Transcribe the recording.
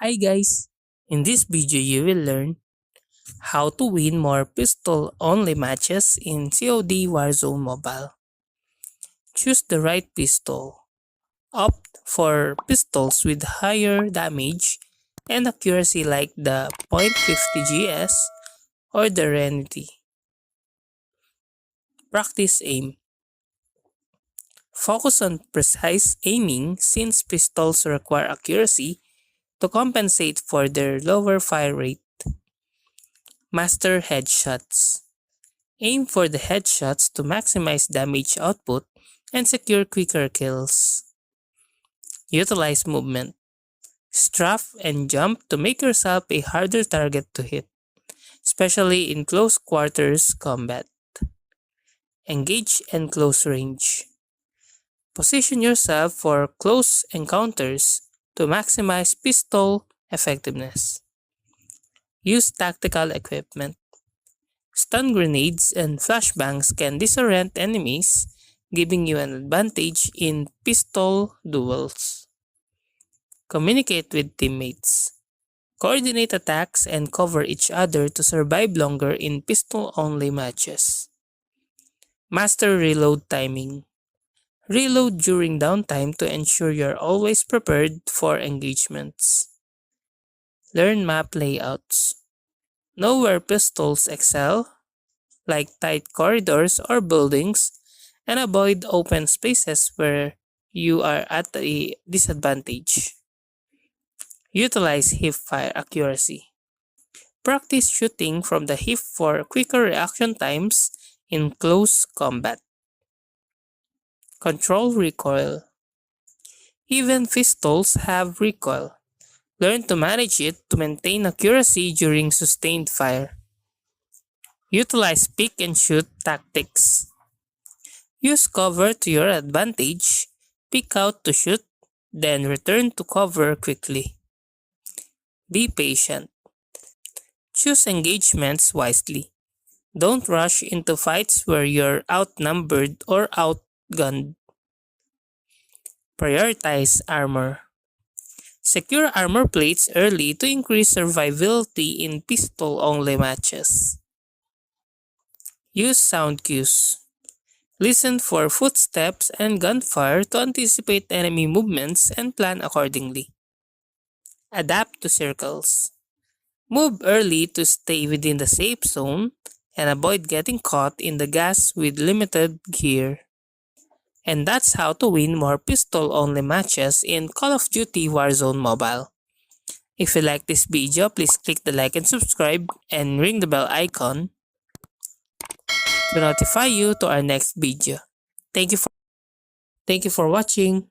Hi guys! In this video you will learn how to win more pistol-only matches in COD Warzone Mobile. Choose the right pistol. Opt for pistols with higher damage and accuracy like the .50 GS or the Renity. Practice aim. Focus on precise aiming since pistols require accuracy to compensate for their lower fire rate. Master headshots. Aim for the headshots to maximize damage output and secure quicker kills. Utilize movement. Strafe and jump to make yourself a harder target to hit, especially in close quarters combat. Engage and close range. Position yourself for close encounters to maximize pistol effectiveness. Use tactical equipment. Stun grenades and flashbangs can disorient enemies, giving you an advantage in pistol duels. Communicate with teammates. Coordinate attacks and cover each other to survive longer in pistol-only matches. Master reload timing. Reload during downtime to ensure you're always prepared for engagements. Learn map layouts. Know where pistols excel, like tight corridors or buildings, and avoid open spaces where you are at a disadvantage. Utilize hip fire accuracy. Practice shooting from the hip for quicker reaction times in close combat. Control recoil. Even pistols have recoil. Learn to manage it to maintain accuracy during sustained fire. Utilize pick and shoot tactics. Use cover to your advantage, peek out to shoot, then return to cover quickly. Be patient. Choose engagements wisely. Don't rush into fights where you're outnumbered or outgunned. Prioritize armor. Secure armor plates early to increase survivability in pistol-only matches. Use sound cues. Listen for footsteps and gunfire to anticipate enemy movements and plan accordingly. Adapt to circles. Move early to stay within the safe zone and avoid getting caught in the gas with limited gear. And that's how to win more pistol-only matches in Call of Duty Warzone Mobile. If you like this video, please click the like and subscribe and ring the bell icon to notify you to our next video. Thank you for watching.